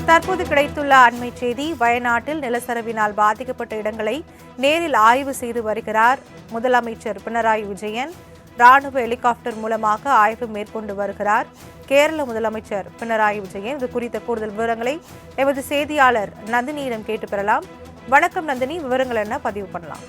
தற்போது கிடைத்துள்ள அண்மை செய்தி. வயநாட்டில் நிலச்சரிவினால் பாதிக்கப்பட்ட இடங்களை நேரில் ஆய்வு செய்து வருகிறார் முதலமைச்சர் பினராயி விஜயன். ராணுவ ஹெலிகாப்டர் மூலமாக ஆய்வு மேற்கொண்டு வருகிறார் கேரள முதலமைச்சர் பினராயி விஜயன். இது குறித்த கூடுதல் விவரங்களை எமது செய்தியாளர் நந்தினியிடம் கேட்டு பெறலாம். வணக்கம் நந்தினி, விவரங்கள் என்ன பதிவு பண்ணலாம்?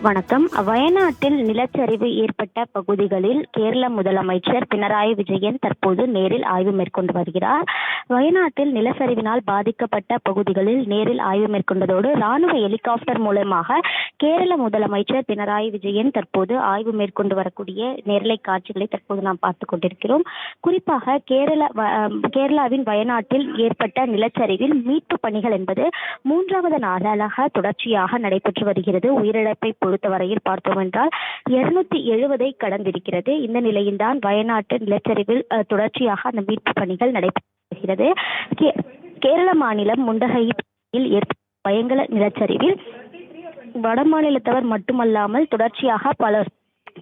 வணக்கம். வயநாட்டில் நிலச்சரிவு ஏற்பட்ட பகுதிகளில் கேரள முதலமைச்சர் பினராயி விஜயன் தற்போது நேரில் ஆய்வு மேற்கொண்டு வருகிறார். வயநாட்டில் நிலச்சரிவினால் பாதிக்கப்பட்ட பகுதிகளில் நேரில் ஆய்வு மேற்கொண்டதோடு ராணுவ ஹெலிகாப்டர் மூலமாக கேரள முதலமைச்சர் பினராயி விஜயன் தற்போது ஆய்வு மேற்கொண்டு வரக்கூடிய நேரலை காட்சிகளை தற்போது நாம் பார்த்துக் கொண்டிருக்கிறோம். குறிப்பாக கேரளாவின் வயநாட்டில் ஏற்பட்ட நிலச்சரிவில் மீட்பு பணிகள் என்பது 3வது நாளாக தொடர்ச்சியாக நடைபெற்று வருகிறது. உயிரிழப்பை பொறுத்தவரையில் பார்த்தோம் என்றால் 270 கடந்திருக்கிறது. இந்த நிலையில்தான் வயநாட்டு நிலச்சரிவில் தொடர்ச்சியாக அந்த மீட்பு பணிகள் நடைபெறுகிறது. கேரள மாநிலம் முண்டகையில் ஏற்பட்ட பயங்கர நிலச்சரிவில் வட மாநிலத்தவர் மட்டுமல்லாமல் தொடர்ச்சியாக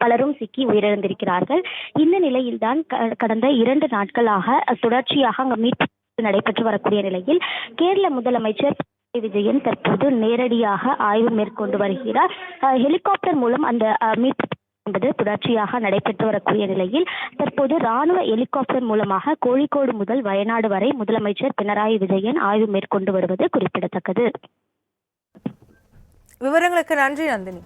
பலரும் சிக்கி உயிரிழந்திருக்கிறார்கள். இந்த நிலையில்தான் கடந்த 2 நாட்களாக தொடர்ச்சியாக அங்கு மீட்பு நடைபெற்று வரக்கூடிய நிலையில் கேரள முதலமைச்சர் விஜயன் தற்போது நேரடியாக ஆய்வு மேற்கொண்டு வருகிறார். ஹெலிகாப்டர் மூலம் அந்த மீட்பு என்பது தொடர்ச்சியாக நடைபெற்று வரக்கூடிய நிலையில் தற்போது ராணுவ ஹெலிகாப்டர் மூலமாக கோழிக்கோடு முதல் வயநாடு வரை முதலமைச்சர் பினராயி விஜயன் ஆய்வு மேற்கொண்டு வருவது குறிப்பிடத்தக்கது. விவரங்களுக்கு நன்றி நந்தினி.